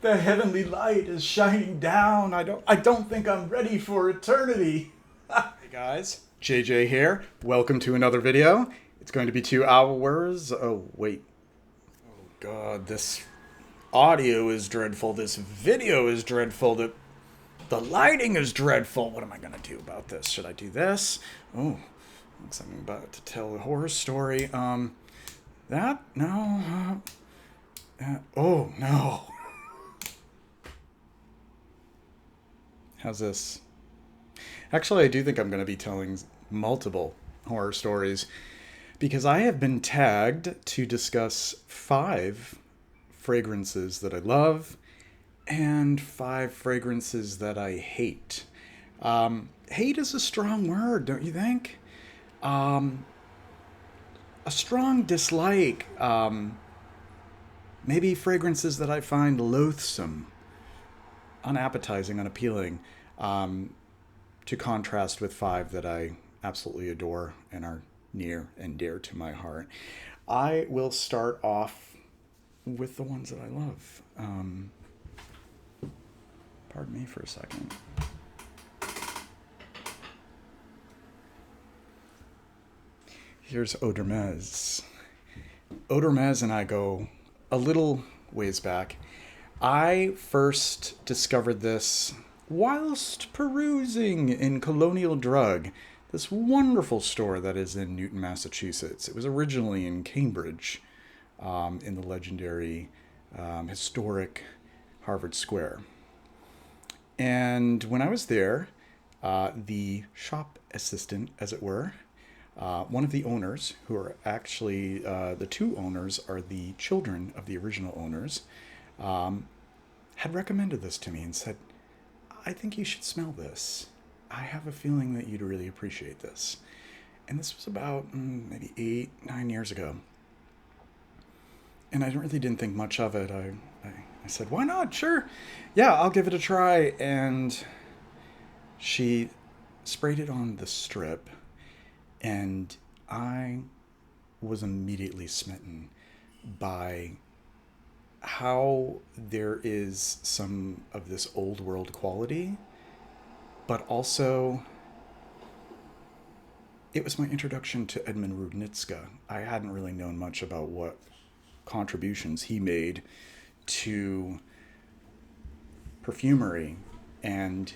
The heavenly light is shining down. I don't think I'm ready for eternity. Hey guys, JJ here. Welcome to another video. It's going to be 2 hours. Oh wait. Oh god, this audio is dreadful. This video is dreadful. The lighting is dreadful. What am I gonna do about this? Should I do this? Oh, looks like I'm about to tell a horror story. That? No. Oh no. How's this? Actually, I do think I'm going to be telling multiple horror stories because I have been tagged to discuss 5 fragrances that I love and 5 fragrances that I hate. Hate is a strong word, don't you think? A strong dislike. Maybe fragrances that I find loathsome, unappetizing, unappealing, to contrast with 5 that I absolutely adore and are near and dear to my heart. I will start off with the ones that I love. Pardon me for a second. Here's Odermez. Odermez and I go a little ways back. I first discovered this whilst perusing in Colonial Drug, this wonderful store that is in Newton, Massachusetts. It was originally in Cambridge, in the legendary, historic Harvard Square. And when I was there, the shop assistant, as it were, one of the owners, who are actually, the 2 owners are the children of the original owners, had recommended this to me and said, I think you should smell this. I have a feeling that you'd really appreciate this. And this was about maybe 8-9 years ago. And I really didn't think much of it. I said, why not? Sure. Yeah, I'll give it a try. And she sprayed it on the strip. And I was immediately smitten by how there is some of this old world quality, but also it was my introduction to Edmund Rudnitska. I hadn't really known much about what contributions he made to perfumery and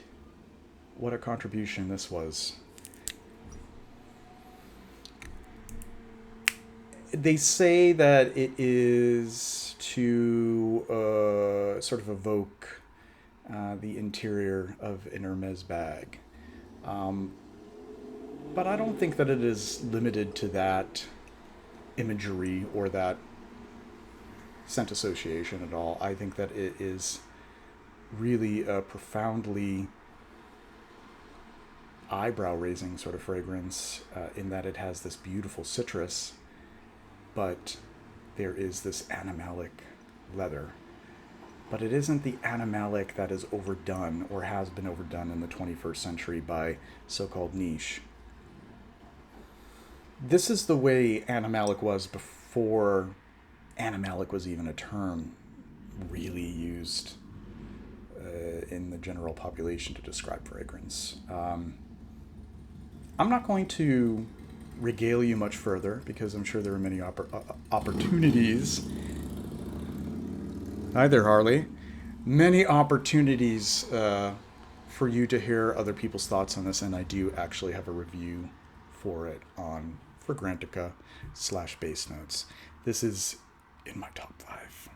what a contribution this was. They say that it is to sort of evoke the interior of an Hermes bag. But I don't think that it is limited to that imagery or that scent association at all. I think that it is really a profoundly eyebrow-raising sort of fragrance in that it has this beautiful citrus, but there is this animalic leather. But it isn't the animalic that is overdone or has been overdone in the 21st century by so-called niche. This is the way animalic was before animalic was even a term really used in the general population to describe fragrance. I'm not going to regale you much further because I'm sure there are many opportunities. Hi there, Harley. Many opportunities for you to hear other people's thoughts on this, and I do actually have a review for it on Fragrantica/Base Notes. This is in my top 5.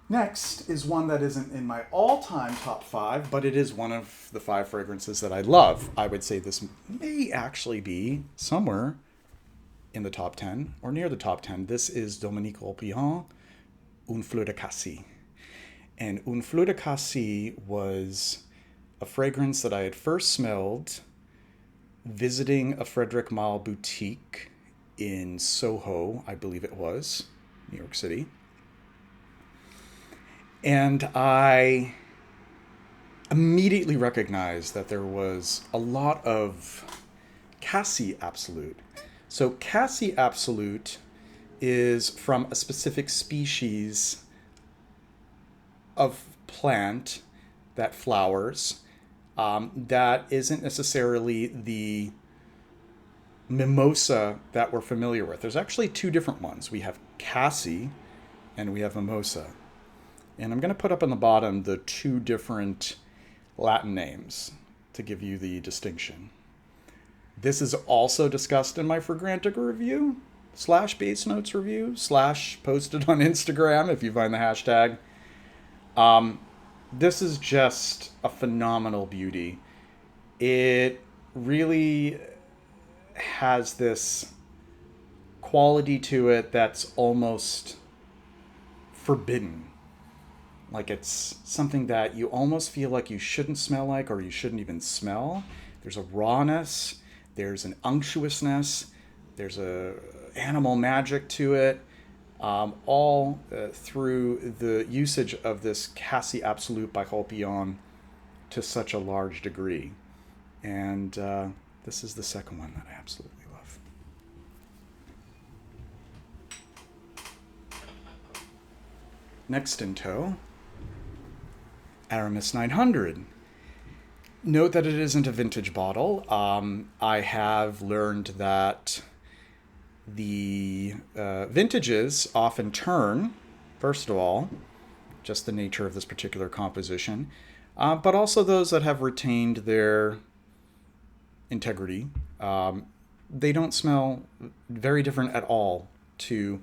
Next is one that isn't in my all-time top 5, but it is one of the 5 fragrances that I love. I would say this may actually be somewhere in the top 10 or near the top 10. This is Dominique Ropion, Une Fleur de Cassie. And Une Fleur de Cassie was a fragrance that I had first smelled visiting a Frederic Malle boutique in Soho, I believe it was, New York City. And I immediately recognized that there was a lot of Cassie Absolute. So Cassie Absolute is from a specific species of plant that flowers that isn't necessarily the mimosa that we're familiar with. There's actually two different ones. We have Cassie and we have mimosa. And I'm going to put up on the bottom the two different Latin names to give you the distinction. This is also discussed in my Fragrantica review, / base notes review, / posted on Instagram if you find the hashtag. This is just a phenomenal beauty. It really has this quality to it that's almost forbidden. Like it's something that you almost feel like you shouldn't smell like, or you shouldn't even smell. There's a rawness, there's an unctuousness, there's a animal magic to it, all through the usage of this Cassie Absolute by Rolpillon to such a large degree. And this is the second one that I absolutely love. Next in tow, Aramis 900. Note that it isn't a vintage bottle. I have learned that the vintages often turn, first of all, just the nature of this particular composition, but also those that have retained their integrity. They don't smell very different at all to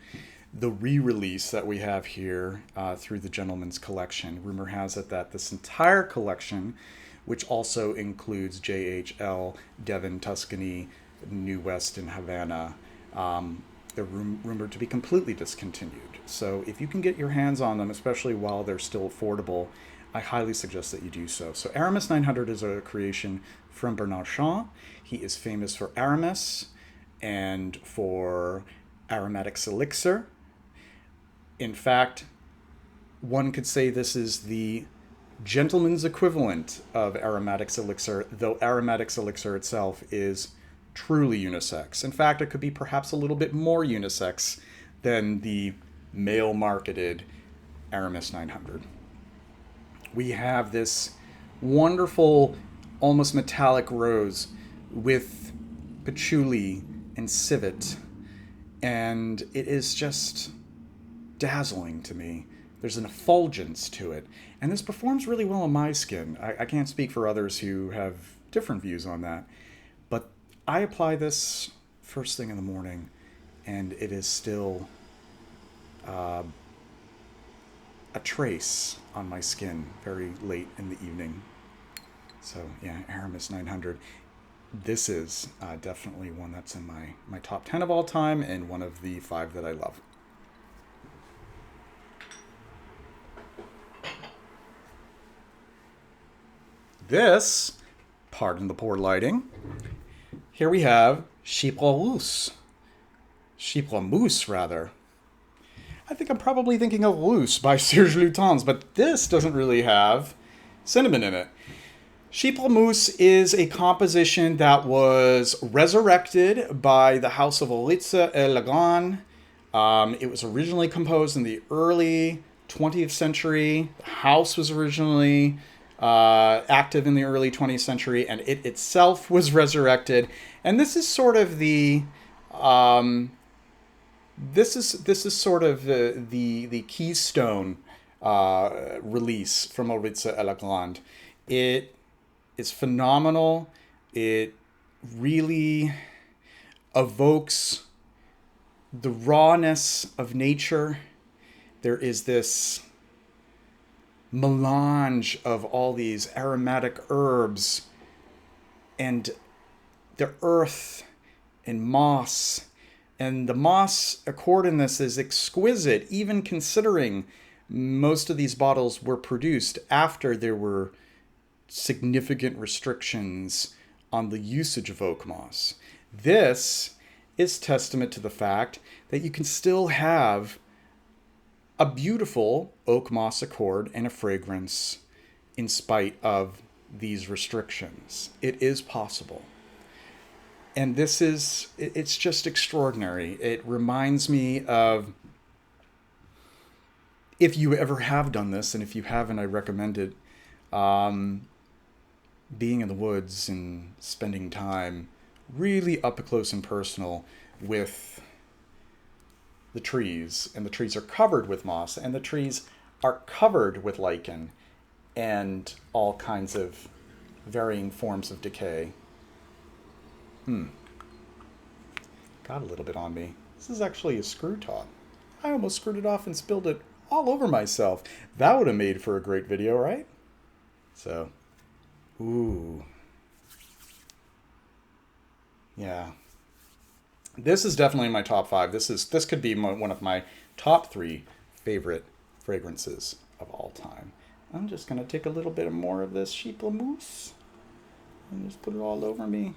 the re-release that we have here through the Gentleman's Collection. Rumor has it that this entire collection, which also includes JHL, Devon, Tuscany, New West, and Havana, they're rumored to be completely discontinued. So if you can get your hands on them, especially while they're still affordable, I highly suggest that you do so. So Aramis 900 is a creation from Bernard Champ. He is famous for Aramis and for Aromatics Elixir. In fact, one could say this is the gentleman's equivalent of Aromatics Elixir, though Aromatics Elixir itself is truly unisex. In fact, it could be perhaps a little bit more unisex than the male-marketed Aramis 900. We have this wonderful, almost metallic rose with patchouli and civet, and it is just dazzling to me. There's an effulgence to it, and this performs really well on my skin. I can't speak for others who have different views on that, but I apply this first thing in the morning, and it is still a trace on my skin very late in the evening. So yeah, Aramis 900. This is definitely one that's in my top 10 of all time, and one of the 5 that I love. This, pardon the poor lighting, here we have Chypre Mousse, rather. I think I'm probably thinking of Loose by Serge Lutens, but this doesn't really have cinnamon in it. Chypre Mousse is a composition that was resurrected by the house of Oriza and Legrand. It was originally composed in the early 20th century. The house was originally active in the early 20th century, and it itself was resurrected. And this is sort of the this is sort of the keystone release from Oriza and Legrand. It is phenomenal. It really evokes the rawness of nature. There is this melange of all these aromatic herbs and the earth and moss. And the moss accord in this is exquisite, even considering most of these bottles were produced after there were significant restrictions on the usage of oak moss. This is testament to the fact that you can still have a beautiful oak moss accord and a fragrance in spite of these restrictions. It is possible. And it's just extraordinary. It reminds me of if you ever have done this, and if you haven't, I recommend it. Being in the woods and spending time really up close and personal with the trees, and the trees are covered with moss, and the trees are covered with lichen and all kinds of varying forms of decay. Got a little bit on me. This is actually a screw top. I almost screwed it off and spilled it all over myself. That would have made for a great video, right? So, ooh. Yeah. This is definitely my top 5. This could be one of my top 3 favorite fragrances of all time. I'm just going to take a little bit more of this Sheeple mousse and just put it all over me.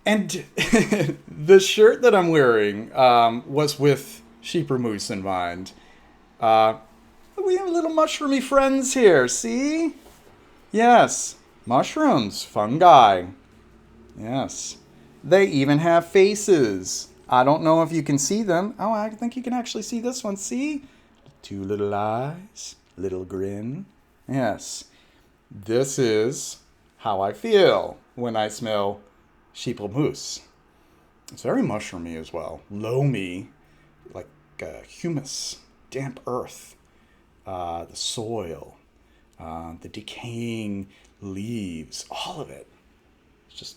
And the shirt that I'm wearing was with Chypre mousse in mind. We have little mushroomy friends here, see? Yes, mushrooms, fungi. Yes. They even have faces. I don't know if you can see them. Oh, I think you can actually see this one. See? 2 little eyes, little grin. Yes. This is how I feel when I smell Sheeple mousse. It's very mushroomy as well. Loamy, like humus, damp earth, the soil, the decaying leaves, all of it. It's just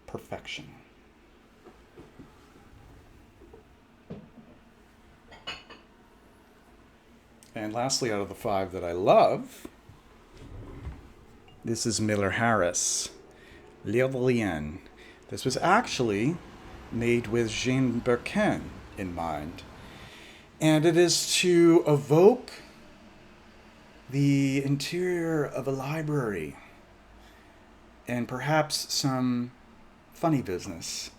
perfection. And lastly, out of the 5 that I love, this is Miller Harris, Rien. This was actually made with Jean Birkin in mind. And it is to evoke the interior of a library and perhaps some funny business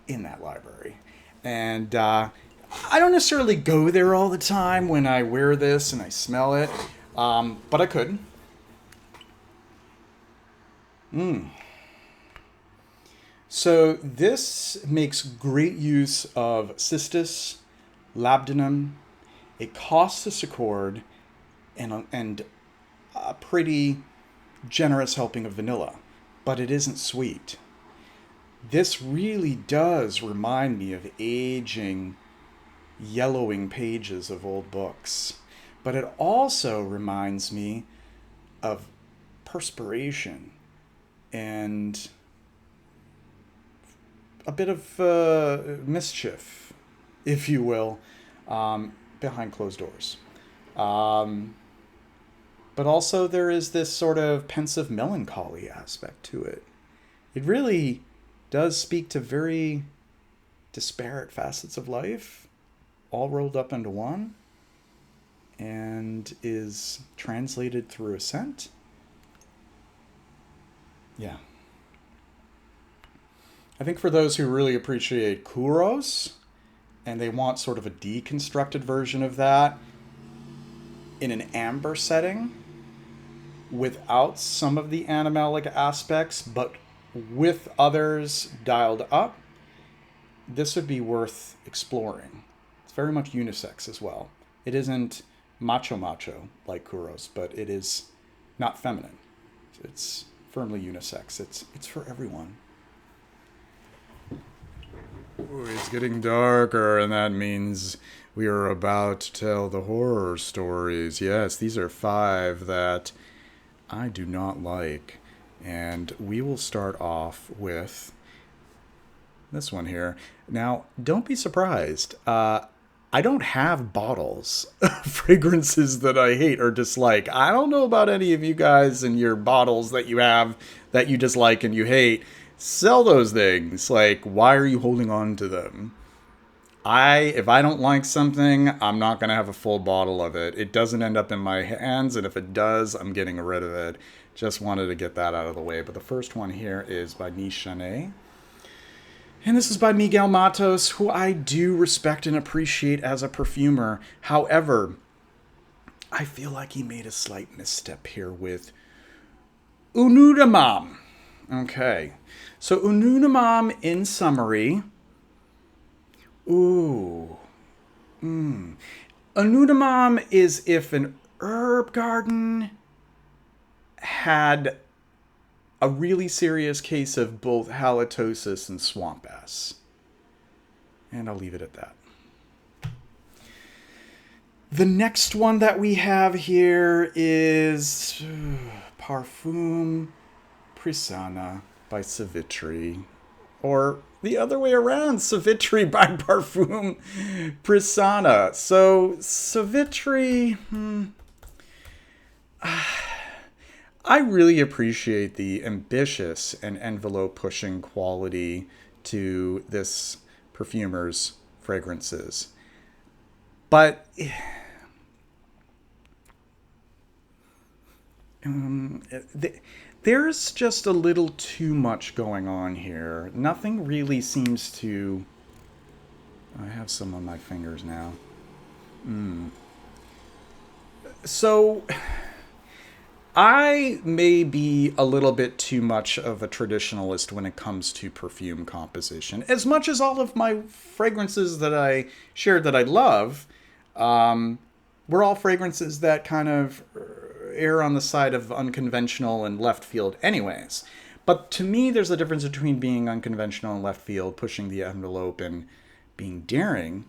in that library. And I don't necessarily go there all the time when I wear this and I smell it, but I could. So this makes great use of cistus, labdanum, a caustic accord, and a pretty generous helping of vanilla, but it isn't sweet. This really does remind me of aging, yellowing pages of old books, but it also reminds me of perspiration and a bit of mischief, if you will, behind closed doors. But also there is this sort of pensive melancholy aspect to it. It really does speak to very disparate facets of life, all rolled up into one, and is translated through a scent. Yeah. I think for those who really appreciate Kouros, and they want sort of a deconstructed version of that in an amber setting, without some of the animalic aspects, but with others dialed up, this would be worth exploring. It's very much unisex as well. It isn't macho like Kouros, but it is not feminine. It's firmly unisex. It's for everyone. Ooh, it's getting darker, and that means we are about to tell the horror stories. Yes, these are 5 that I do not like. And we will start off with this one here. Now, don't be surprised. I don't have bottles of fragrances that I hate or dislike. I don't know about any of you guys and your bottles that you have that you dislike and you hate. Sell those things. Like, why are you holding on to them? If I don't like something, I'm not going to have a full bottle of it. It doesn't end up in my hands, and if it does, I'm getting rid of it. Just wanted to get that out of the way. But the first one here is by Nishane. And this is by Miguel Matos, who I do respect and appreciate as a perfumer. However, I feel like he made a slight misstep here with Unudumom. Okay. So Unudumom, in summary, ooh, Unudumom is if an herb garden had a really serious case of both halitosis and swamp ass. And I'll leave it at that. The next one that we have here is Parfum Prissana by Savitri. Or the other way around, Savitri by Parfum Prissana. So Savitri, I really appreciate the ambitious and envelope-pushing quality to this perfumer's fragrances. But there's just a little too much going on here. Nothing really seems to... I have some on my fingers now. So, I may be a little bit too much of a traditionalist when it comes to perfume composition. As much as all of my fragrances that I shared that I love, were all fragrances that kind of err on the side of unconventional and left field anyways. But to me, there's a difference between being unconventional and left field, pushing the envelope and being daring,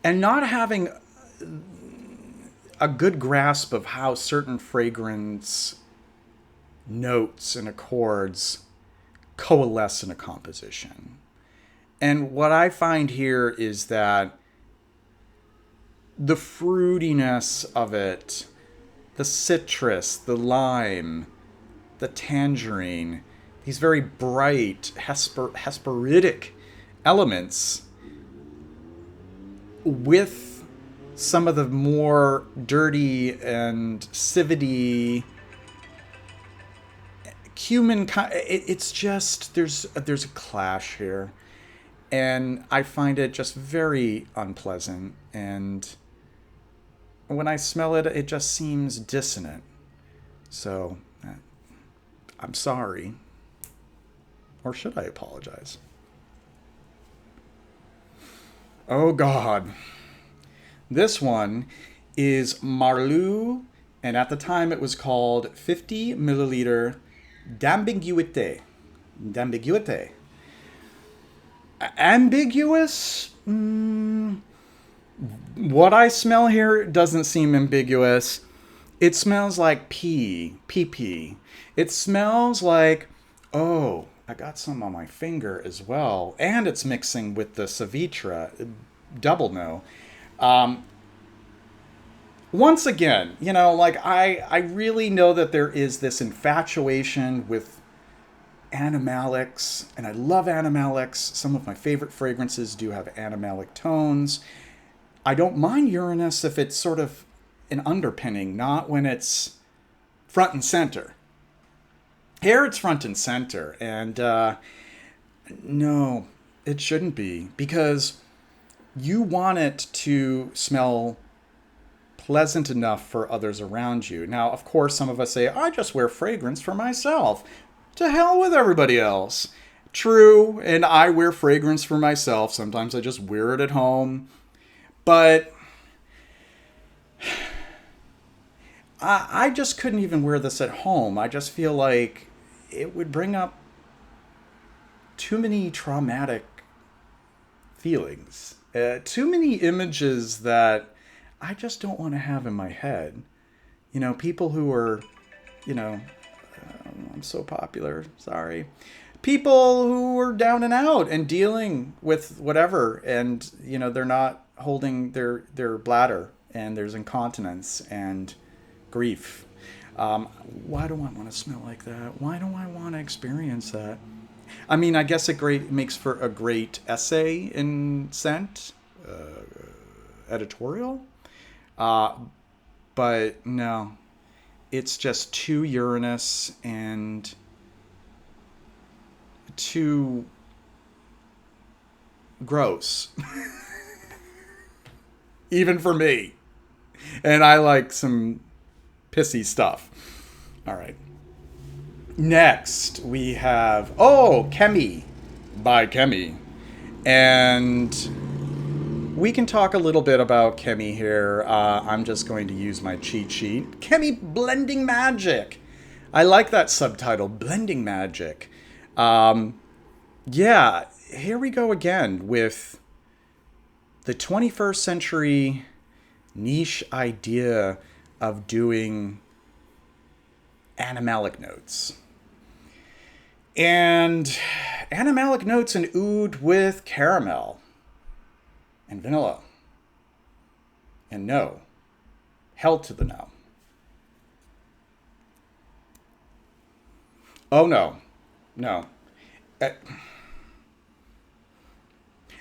and not having a good grasp of how certain fragrance notes and accords coalesce in a composition. And what I find here is that the fruitiness of it, the citrus, the lime, the tangerine, these very bright Hesperidic elements with some of the more dirty and civety cumin, it's just, there's a clash here. And I find it just very unpleasant. And when I smell it, it just seems dissonant. So, I'm sorry. Or should I apologize? Oh, God. This one is Marlou, and at the time it was called 50 milliliter d'ambiguïté. D'ambiguïté. Ambiguous? What I smell here doesn't seem ambiguous. It smells like pee. It smells like, oh, I got some on my finger as well. And it's mixing with the Savitra. Double no. Once again, you know, like I really know that there is this infatuation with animalics, and I love animalics. Some of my favorite fragrances do have animalic tones. I don't mind Uranus if it's sort of an underpinning, not when it's front and center. Here it's front and center, and no, it shouldn't be, because you want it to smell pleasant enough for others around you. Now, of course, some of us say, I just wear fragrance for myself. To hell with everybody else. True, and I wear fragrance for myself. Sometimes I just wear it at home. But I just couldn't even wear this at home. I just feel like it would bring up too many traumatic feelings. Too many images that I just don't want to have in my head. You know, people who are, you know, I'm so popular, sorry. People who are down and out and dealing with whatever, and, you know, they're not holding their bladder, and there's incontinence and grief. Why do I want to smell like that? Why do I want to experience that? I mean, I guess it makes for a great essay in scent, editorial. But no, it's just too Uranus and too gross. Even for me. And I like some pissy stuff. All right. Next, we have, Kemi by Kemi. And we can talk a little bit about Kemi here. I'm just going to use my cheat sheet. Kemi Blending Magic. I like that subtitle, Blending Magic. Yeah, here we go again with the 21st century niche idea of doing animalic notes. And animalic notes and oud with caramel and vanilla. And no. Hell to the no. Oh, no. No.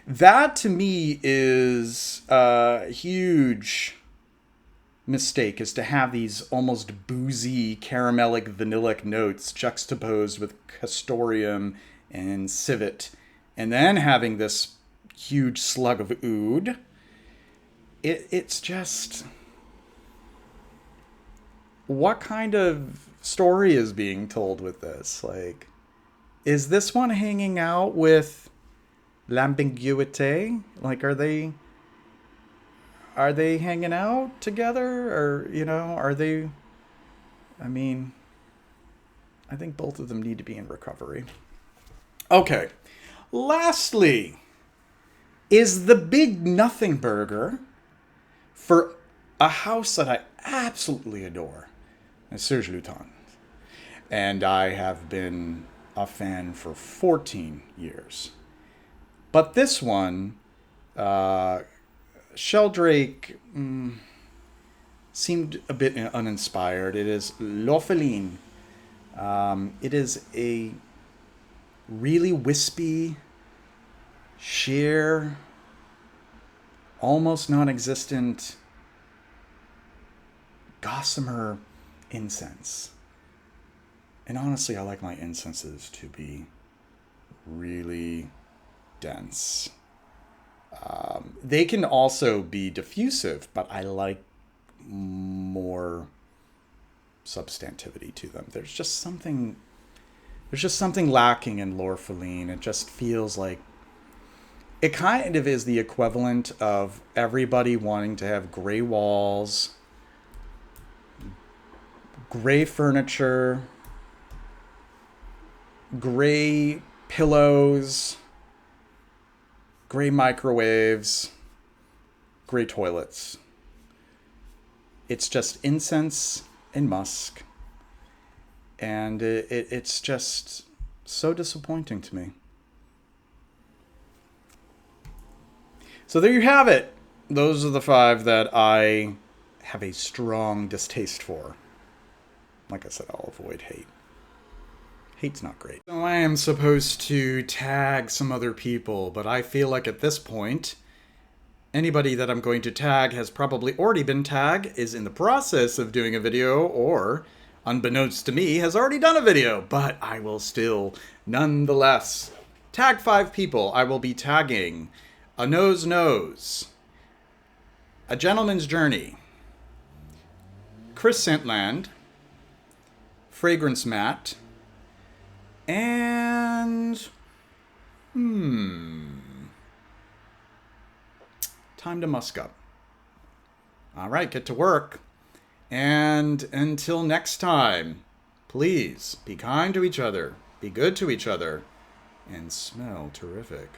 That to me is a huge mistake, is to have these almost boozy caramelic vanillic notes juxtaposed with castoreum and civet, and then having this huge slug of oud. It's just, what kind of story is being told with this? Like, is this one hanging out with l'ambiguïté? Like, are they hanging out together? Or, you know, are they... I mean, I think both of them need to be in recovery. Okay. Lastly, is the Big Nothing Burger for a house that I absolutely adore. It's Serge Lutens. And I have been a fan for 14 years. But this one... Sheldrake seemed a bit uninspired. It is L'Orpheline. It is a really wispy, sheer, almost non-existent gossamer incense. And honestly, I like my incenses to be really dense. They can also be diffusive, but I like more substantivity to them. There's just something lacking in L'Orpheline. It just feels like it kind of is the equivalent of everybody wanting to have gray walls, gray furniture, gray pillows, gray microwaves, gray toilets. It's just incense and musk. And it's just so disappointing to me. So there you have it. Those are the 5 that I have a strong distaste for. Like I said, I'll avoid hate. Hate's not great. So I am supposed to tag some other people, but I feel like at this point, anybody that I'm going to tag has probably already been tagged, is in the process of doing a video, or, unbeknownst to me, has already done a video. But I will still, nonetheless, tag 5 people. I will be tagging A Nose Knows, A Gentleman's Journey, Chris Sentland, Fragrance Matte, and time to musk up. All right, get to work. And until next time, please be kind to each other, be good to each other, and smell terrific.